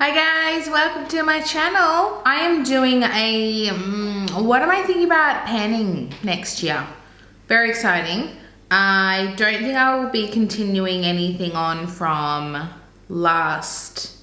Hi guys, welcome to my channel. I am doing a, what am I thinking about panning next year? Very exciting. I don't think I will be continuing anything on from last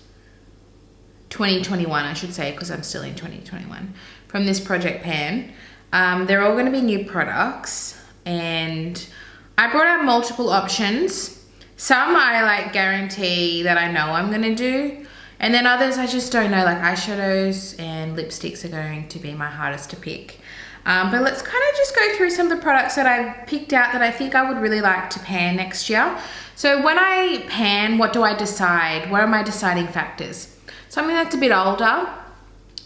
2021, I should say, because I'm still in 2021, from this project pan. They're all gonna be new products and I brought out multiple options. Some I like guarantee that I know I'm gonna do. And then others I just don't know, like eyeshadows and lipsticks are going to be my hardest to pick. But let's kind of just go through some of the products that I've picked out that I think I would really like to pan next year. So when I pan, what do I decide? What are my deciding factors? Something that's a bit older,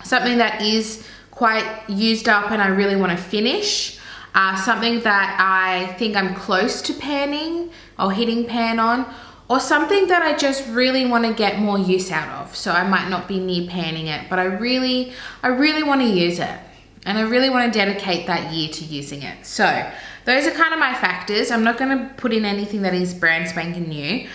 something that is quite used up and I really want to finish, something that I think I'm close to panning or hitting pan on, or something that I just really want to get more use out of. So I might not be near panning it, but I really want to use it. And I really want to dedicate that year to using it. So those are kind of my factors. I'm not going to put in anything that is brand spanking new.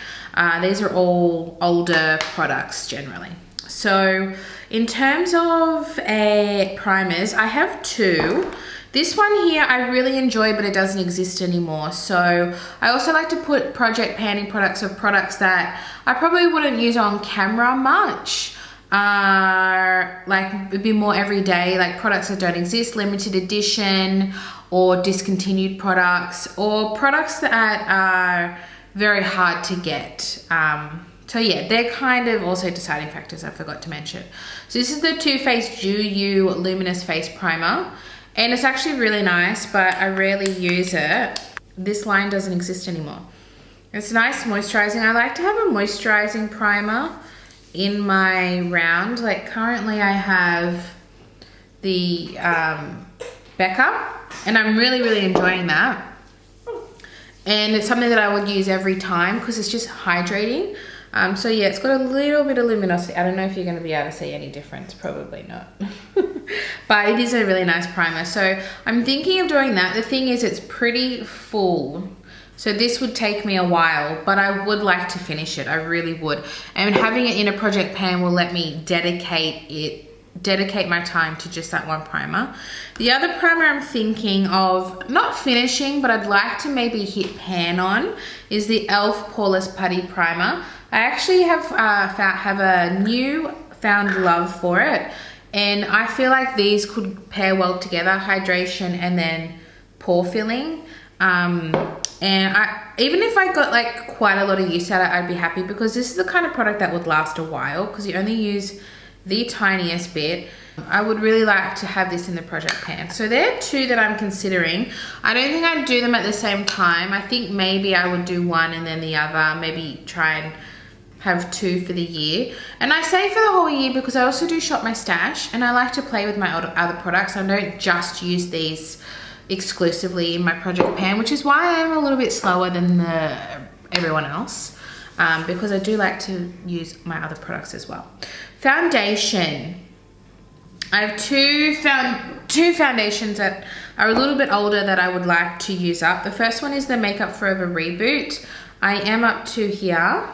These are all older products generally. So in terms of primers, I have two. This one here I really enjoy, but it doesn't exist anymore. So I also like to put project panning products of products that I probably wouldn't use on camera much. Like it'd be more everyday, like products that don't exist, limited edition or discontinued products, or products that are very hard to get. So yeah, they're kind of also deciding factors I forgot to mention. So this is the Too Faced Dew You Luminous Face Primer. And it's actually really nice, but I rarely use it. This line doesn't exist anymore. It's nice moisturizing. I like to have a moisturizing primer in my round. Like currently I have the Becca, and I'm really enjoying that. And it's something that I would use every time because it's just hydrating. So yeah, it's got a little bit of luminosity. I don't know if you're going to be able to see any difference, probably not. But it is a really nice primer. So I'm thinking of doing that. The thing is it's pretty full. So this would take me a while, but I would like to finish it. I really would. And having it in a project pan will let me dedicate my time to just that one primer. The other primer I'm thinking of not finishing, but I'd like to maybe hit pan on is the e.l.f. Poreless Putty Primer. I actually have a new found love for it, and I feel like these could pair well together, hydration and then pore filling. And even if I got like quite a lot of use out of it, I'd be happy, because this is the kind of product that would last a while because you only use the tiniest bit. I would really like to have this in the project pan. So there are two that I'm considering. I don't think I'd do them at the same time. I think maybe I would do one and then the other, maybe try and have two for the year. And I say for the whole year because I also do shop my stash and I like to play with my other products. I don't just use these exclusively in my project pan, which is why I'm a little bit slower than everyone else, because I do like to use my other products as well. Foundation. I have two foundations that are a little bit older that I would like to use up. The first one is the Makeup Forever Reboot. I am up to here.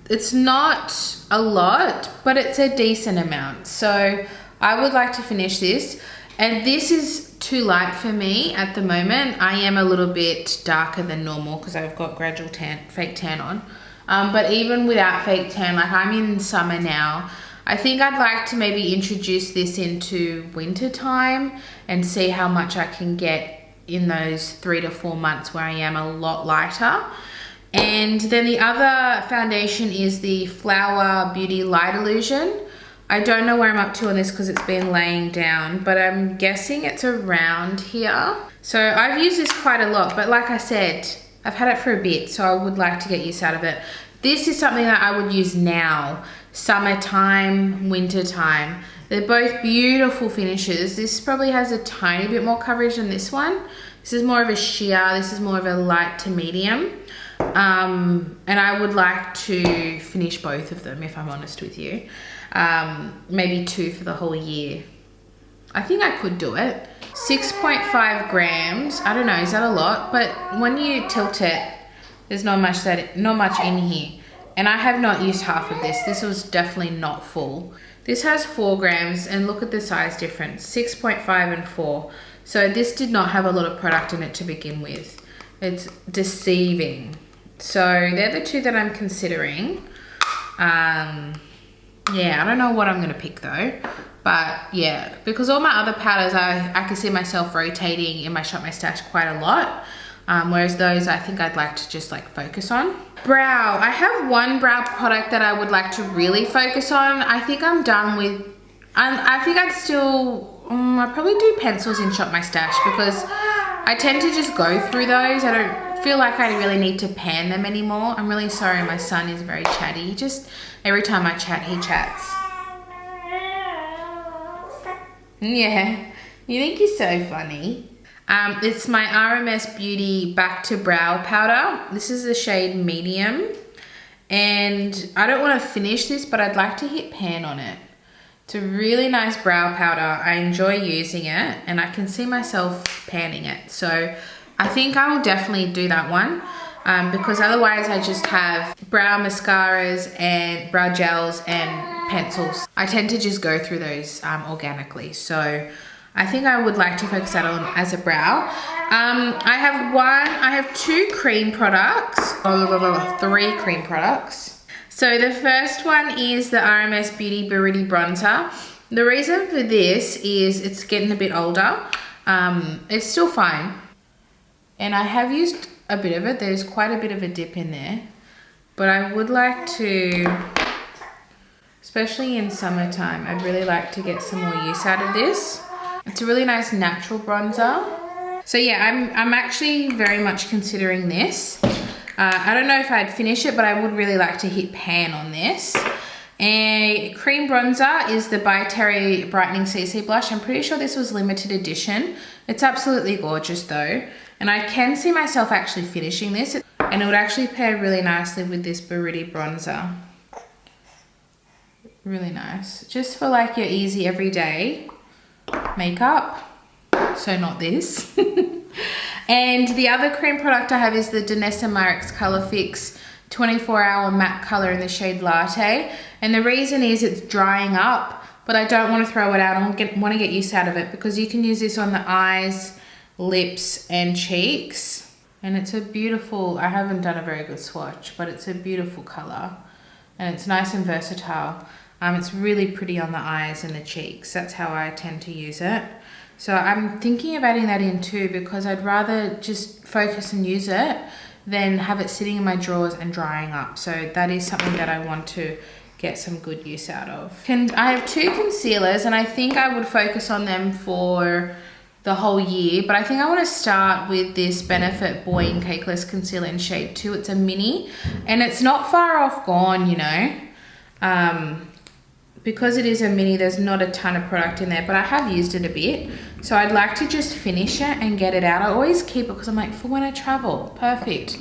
It's not a lot, but it's a decent amount. So I would like to finish this. And this is too light for me at the moment. I am a little bit darker than normal because I've got gradual fake tan on. But even without fake tan, like I'm in summer now, I think I'd like to maybe introduce this into winter time and see how much I can get in those 3 to 4 months where I am a lot lighter. And then the other foundation is the Flower Beauty Light Illusion. I don't know where I'm up to on this because it's been laying down, but I'm guessing it's around here. So I've used this quite a lot, but like I said, I've had it for a bit, so I would like to get use out of it. This is something that I would use now, summertime, wintertime. They're both beautiful finishes. This probably has a tiny bit more coverage than this one. This is more of a sheer, this is more of a light to medium. And I would like to finish both of them, if I'm honest with you. Maybe two for the whole year. I think I could do it. 6.5 grams. I don't know, is that a lot? But when you tilt it, there's not much in here. And I have not used half of this. This was definitely not full. This has 4 grams and look at the size difference, 6.5 and 4. So this did not have a lot of product in it to begin with. It's deceiving. So they're the 2 that I'm considering. Yeah, I don't know what I'm gonna pick though. But yeah, because all my other powders, I can see myself rotating in my Shop My Stash quite a lot. Whereas those, I think I'd like to just like focus on. Brow, I have one brow product that I would like to really focus on. I think I'm done with, I think I'd still, I'd probably do pencils in Shop My Stash because I tend to just go through those. I don't feel like I really need to pan them anymore. I'm really sorry, my son is very chatty. Just every time I chat, he chats. Yeah, you think he's so funny. It's my RMS Beauty Back to Brow powder. This is the shade Medium. And I don't want to finish this, but I'd like to hit pan on it. It's a really nice brow powder. I enjoy using it and I can see myself panning it. So I think I will definitely do that one because otherwise I just have brow mascaras and brow gels and pencils. I tend to just go through those organically. So I think I would like to focus that on as a brow. I have 2 cream products, 3 cream products. So the first one is the RMS Beauty Burrito Bronzer. The reason for this is it's getting a bit older. It's still fine. And I have used a bit of it. There's quite a bit of a dip in there. But I would like to, especially in summertime, I'd really like to get some more use out of this. It's a really nice natural bronzer. So yeah, I'm actually very much considering this. I don't know if I'd finish it, but I would really like to hit pan on this. A cream bronzer is the By Terry Brightening CC Blush. I'm pretty sure this was limited edition. It's absolutely gorgeous though. And I can see myself actually finishing this. And it would actually pair really nicely with this Burrito bronzer. Really nice. Just for like your easy everyday makeup. So not this. And the other cream product I have is the Denessa Myricks Color Fix 24-hour matte color in the shade Latte. And the reason is it's drying up, but I don't want to throw it out. I want to get use out of it because you can use this on the eyes, lips and cheeks. And it's a beautiful, I haven't done a very good swatch, but it's a beautiful color. And it's nice and versatile. It's really pretty on the eyes and the cheeks. That's how I tend to use it. So I'm thinking of adding that in too because I'd rather just focus and use it than have it sitting in my drawers and drying up. So that is something that I want to get some good use out of. And I have 2 concealers and I think I would focus on them for the whole year, but I think I want to start with this Benefit Boy and Cakeless Concealer in shade 2. It's a mini and it's not far off gone, you know. Because it is a mini, there's not a ton of product in there, but I have used it a bit. So I'd like to just finish it and get it out. I always keep it because I'm like, for when I travel, perfect.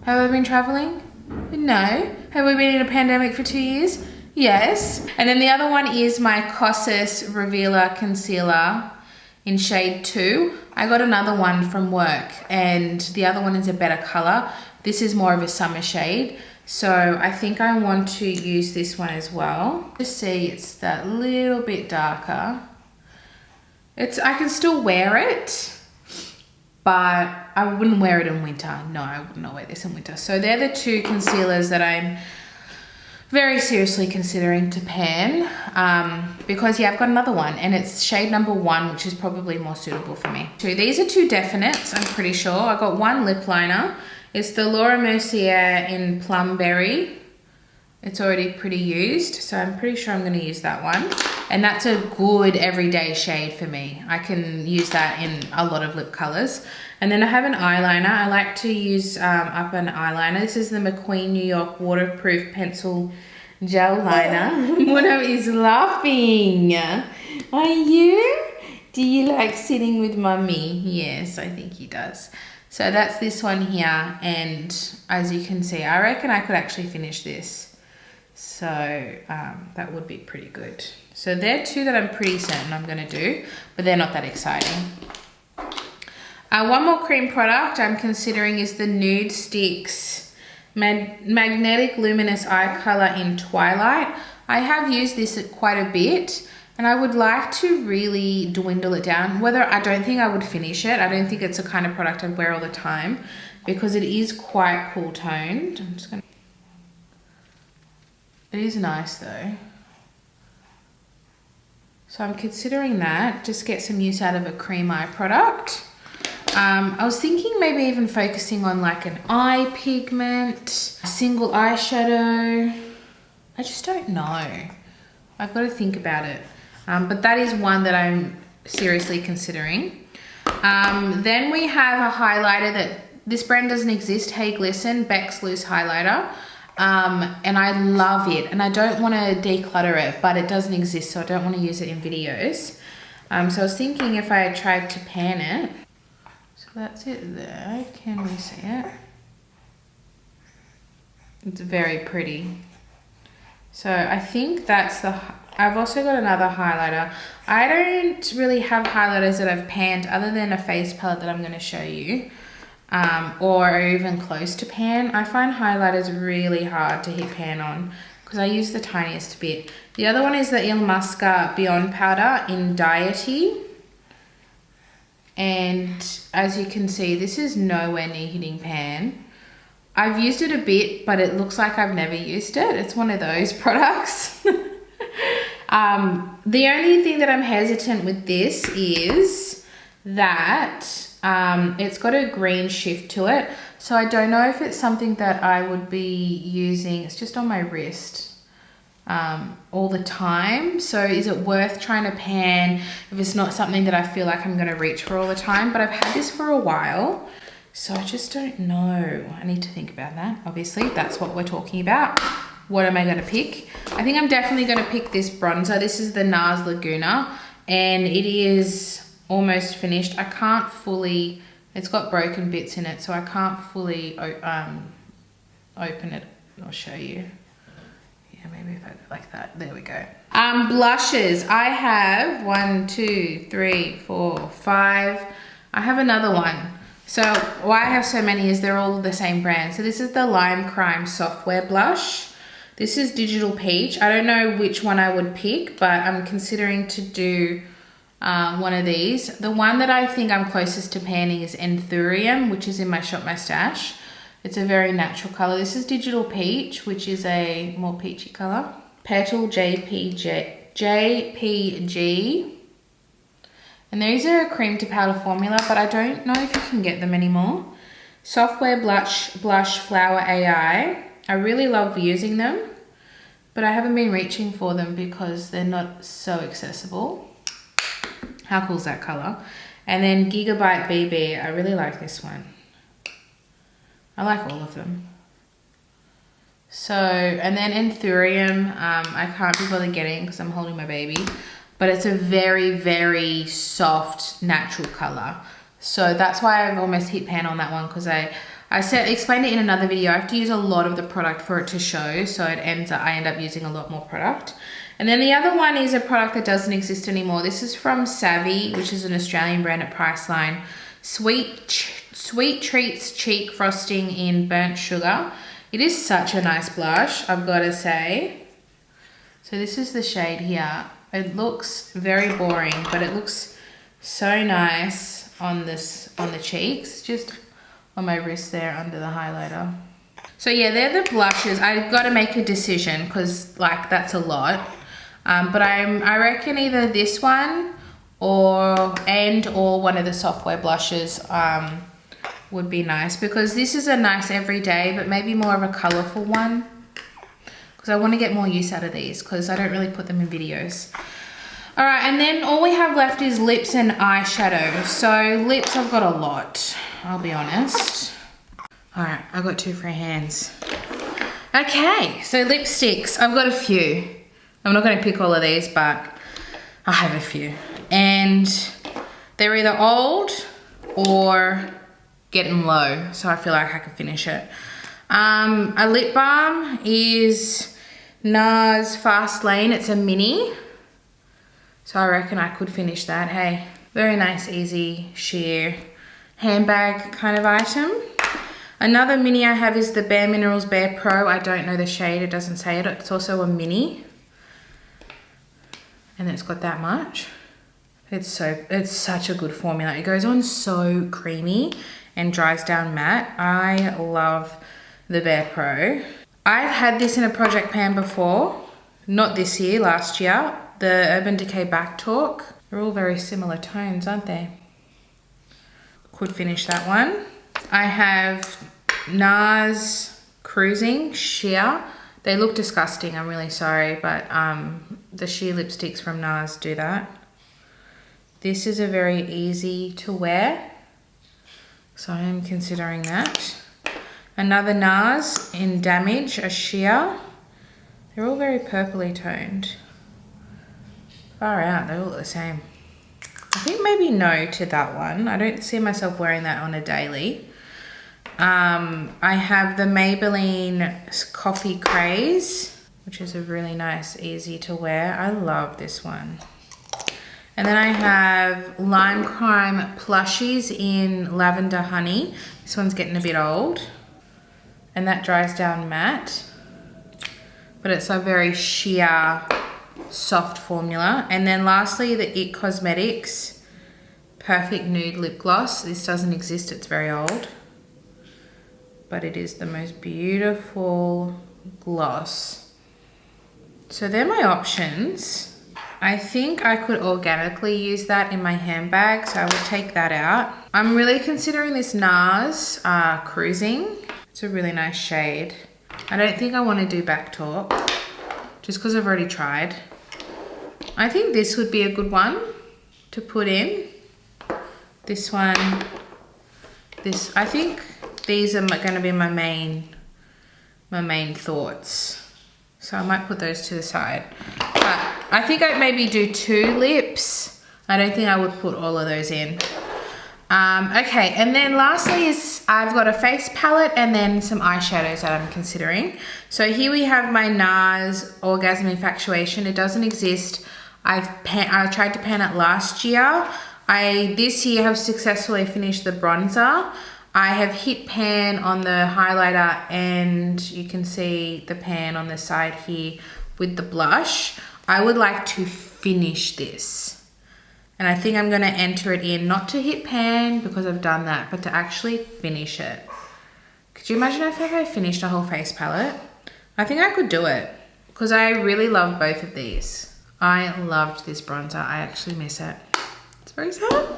Have I been traveling? No. Have we been in a pandemic for 2 years? Yes. And then the other one is my Kosas Revealer Concealer in shade 2. I got another one from work and the other one is a better color. This is more of a summer shade. So I think I want to use this one as well. Just see, it's that little bit darker. I can still wear it, but I wouldn't wear it in winter. No, I would not wear this in winter. So they're the 2 concealers that I'm very seriously considering to pan because yeah, I've got another one and it's shade number 1, which is probably more suitable for me. So these are 2 definites, I'm pretty sure. I got one lip liner. It's the Laura Mercier in Plum Berry. It's already pretty used, so I'm pretty sure I'm going to use that one. And that's a good everyday shade for me. I can use that in a lot of lip colors. And then I have an eyeliner. I like to use up an eyeliner. This is the McQueen New York Waterproof Pencil Gel Liner. Mono is laughing. Are you? Do you like sitting with mummy? Yes, I think he does. So that's this one here, and as you can see, I reckon I could actually finish this. So that would be pretty good. So they're 2 that I'm pretty certain I'm gonna do, but they're not that exciting. One more cream product I'm considering is the Nude Sticks Magnetic Luminous Eye Color in Twilight. I have used this quite a bit, and I would like to really dwindle it down. I don't think I would finish it. I don't think it's a kind of product I'd wear all the time because it is quite cool toned. It is nice though. So I'm considering that, just get some use out of a cream eye product. I was thinking maybe even focusing on like an eye pigment, a single eyeshadow. I just don't know. I've got to think about it. But that is one that I'm seriously considering. Then we have a highlighter that this brand doesn't exist, Hey Glisten Beck's Loose Highlighter. And I love it, and I don't want to declutter it, but it doesn't exist, so I don't want to use it in videos. So I was thinking if I had tried to pan it. So that's it there. Can we see it? It's very pretty. So I think that's I've also got another highlighter. I don't really have highlighters that I've panned other than a face palette that I'm going to show you. Or even close to pan. I find highlighters really hard to hit pan on because I use the tiniest bit. The other one is the Il Masca Beyond Powder in Diety. And as you can see, this is nowhere near hitting pan. I've used it a bit, but it looks like I've never used it. It's one of those products. The only thing that I'm hesitant with this is that it's got a green shift to it, so I don't know if it's something that I would be using. It's just on my wrist all the time, so is it worth trying to pan if it's not something that I feel like I'm going to reach for all the time? But I've had this for a while, so I just don't know. I need to think about that. Obviously that's what we're talking about. What am I going to pick? I think I'm definitely going to pick this bronzer. This is the Nars Laguna, and it is almost finished. I can't fully, it's got broken bits in it, so I can't fully open it. I'll show you. Yeah, maybe if I go like that. There we go. Blushes. I have 1, 2, 3, 4, 5. I have another one. So why I have so many is they're all the same brand. So this is the Lime Crime Software Blush. This is Digital Peach. I don't know which one I would pick, but I'm considering to do one of these. The one that I think I'm closest to panning is Enthurium, which is in my Shop My Stash. It's a very natural color. This is Digital Peach, which is a more peachy color. Petal JPG. And these are a cream to powder formula, but I don't know if you can get them anymore. Software Blush Flower AI. I really love using them, but I haven't been reaching for them because they're not so accessible. How cool is that color? And then Gigabyte BB. I really like this one. I like all of them. So, and then Enthurium, I can't be bothered getting because I'm holding my baby, but it's a very, very soft, natural color. So that's why I've almost hit pan on that one, because I explained it in another video. I have to use a lot of the product for it to show, so I end up using a lot more product. And then the other one is a product that doesn't exist anymore. This is from Savvy, which is an Australian brand at Priceline. Sweet Treats Cheek Frosting in Burnt Sugar. It is such a nice blush, I've got to say. So this is the shade here. It looks very boring, but it looks so nice on the cheeks, just on my wrist there under the highlighter. So yeah, they're the blushes. I've got to make a decision because like that's a lot. But I reckon either this one or one of the software blushes would be nice, because this is a nice everyday, but maybe more of a colorful one, because I want to get more use out of these because I don't really put them in videos. All right, and then all we have left is lips and eyeshadow. So lips, I've got a lot, I'll be honest. All right, I've got 2 free hands. Okay, so lipsticks, I've got a few. I'm not going to pick all of these, but I have a few. And they're either old or getting low, so I feel like I can finish it. A lip balm is Nars Fast Lane. It's a mini, so I reckon I could finish that. Hey, very nice, easy, sheer handbag kind of item. Another mini I have is the Bare Minerals Bare Pro. I don't know the shade, it doesn't say it. It's also a mini. And it's got that much. It's such a good formula. It goes on so creamy and dries down matte. I love the Bare Pro. I've had this in a project pan before. Not this year, last year. The Urban Decay Back Talk. They're all very similar tones, aren't they? Could finish that one. I have Nars Cruising Sheer. They look disgusting, I'm really sorry, but the sheer lipsticks from Nars do that. This is a very easy to wear, so I am considering that. Another Nars in Damage, a sheer. They're all very purpley toned. Far out, they all look the same. I think maybe no to that one. I don't see myself wearing that on a daily. I have the Maybelline Coffee Craze, which is a really nice, easy to wear. I love this one. And then I have Lime Crime Plushies in Lavender Honey. This one's getting a bit old. And that dries down matte. But it's a very sheer, soft formula. And then lastly, the IT Cosmetics Perfect Nude Lip Gloss. This doesn't exist, it's very old. But it is the most beautiful gloss. So they're my options. I think I could organically use that in my handbag, so I would take that out. I'm really considering this Nars Cruising. It's a really nice shade. I don't think I want to do Back Talk, just because I've already tried. I think this would be a good one to put in. This one, this, I think these are going to be my main thoughts. So I might put those to the side. But I think I'd maybe do 2 lips. I don't think I would put all of those in. Okay, and then lastly is I've got a face palette and then some eyeshadows that I'm considering. So here we have my Nars Orgasm Infatuation. It doesn't exist. I tried to pan it last year. This year have successfully finished the bronzer. I have hit pan on the highlighter, and you can see the pan on the side here with the blush. I would like to finish this. And I think I'm going to enter it in, not to hit pan because I've done that, but to actually finish it. Could you imagine if I finished a whole face palette? I think I could do it because I really love both of these. I loved this bronzer. I actually miss it. It's very sad.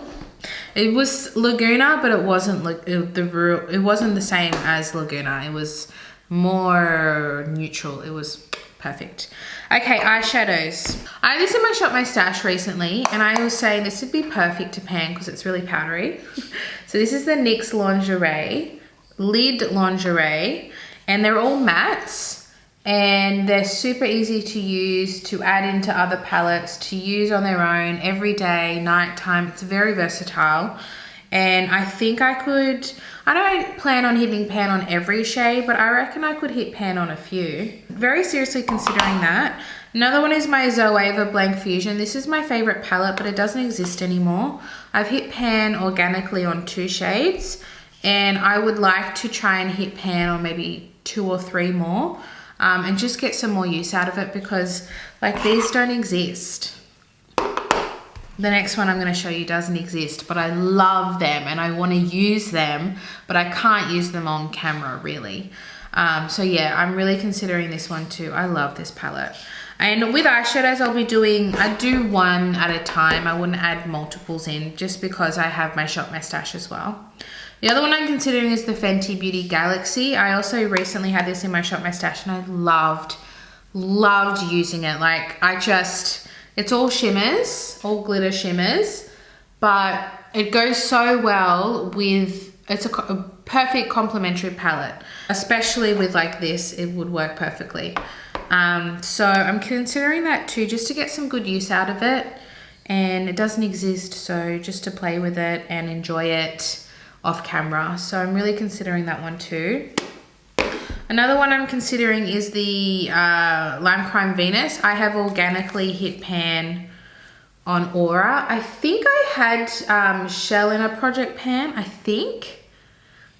It was Laguna, but it wasn't it wasn't the same as Laguna. It was more neutral. It was perfect. Okay, eyeshadows. I this in my Shop My Stash recently, and I was saying this would be perfect to pan because it's really powdery. So this is the NYX Lingerie, Lid Lingerie, and they're all mattes. And they're super easy to use, to add into other palettes, to use on their own every day, nighttime. It's very versatile. And I think I could, I don't plan on hitting pan on every shade, but I reckon I could hit pan on a few. Very seriously considering that. Another one is my Zoeva Blank Fusion. This is my favorite palette, but it doesn't exist anymore. I've hit pan organically on 2 shades, and I would like to try and hit pan on maybe 2 or 3 more. And just get some more use out of it because like these don't exist. The next one I'm going to show you doesn't exist, but I love them and I want to use them, but I can't use them on camera really. So yeah, I'm really considering this one too. I love this palette. And with eyeshadows, I do one at a time. I wouldn't add multiples in just because I have my Shop My Stash as well. The other one I'm considering is the Fenty Beauty Galaxy. I also recently had this in my Shop My Stash and I loved using it. Like it's all shimmers, all glitter shimmers, but it goes so well with, it's a perfect complementary palette, especially with like this, it would work perfectly. So I'm considering that too, just to get some good use out of it. And it doesn't exist, so just to play with it and enjoy it off camera. So I'm really considering that one too. Another one I'm considering is the Lime Crime Venus. I have organically hit pan on Aura. I think I had Shell in a project pan, I think.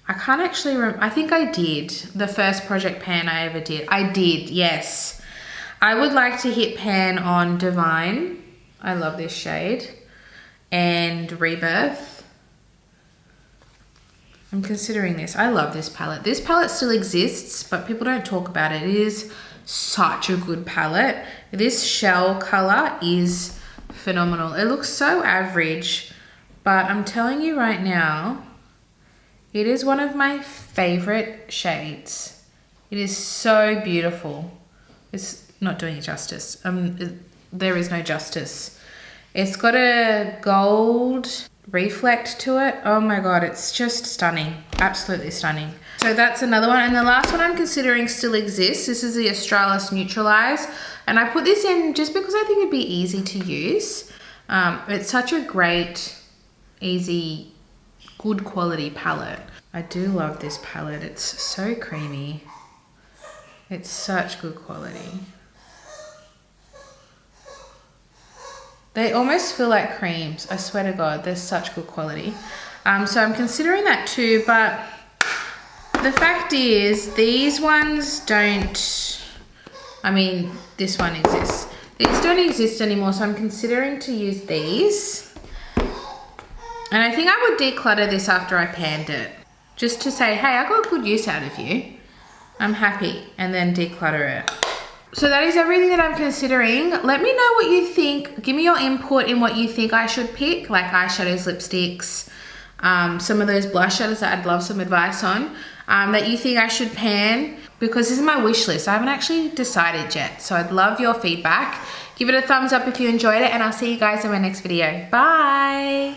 I can't actually remember. I think I did. The first project pan I ever did. I did, yes. I would like to hit pan on Divine. I love this shade. And Rebirth. I'm considering this. I love this palette. This palette still exists, but people don't talk about it. It is such a good palette. This shell color is phenomenal. It looks so average, but I'm telling you right now, it is one of my favorite shades. It is so beautiful. It's not doing it justice. There is no justice. It's got a gold reflect to it. Oh my God, it's just stunning. Absolutely stunning. So that's another one. And the last one I'm considering still exists. This is the Australis Neutralize. And I put this in just because I think it'd be easy to use. It's such a great, easy, good quality palette. I do love this palette. It's so creamy. It's such good quality. They almost feel like creams. I swear to God, they're such good quality. So I'm considering that too, but the fact is these ones don't, I mean, this one exists. These don't exist anymore, so I'm considering to use these. And I think I would declutter this after I panned it. Just to say, hey, I got good use out of you. I'm happy, and then declutter it. So that is everything that I'm considering. Let me know what you think. Give me your input in what you think I should pick, like eyeshadows, lipsticks, some of those blush shadows that I'd love some advice on, that you think I should pan, because this is my wish list. I haven't actually decided yet, so I'd love your feedback. Give it a thumbs up if you enjoyed it, and I'll see you guys in my next video. Bye.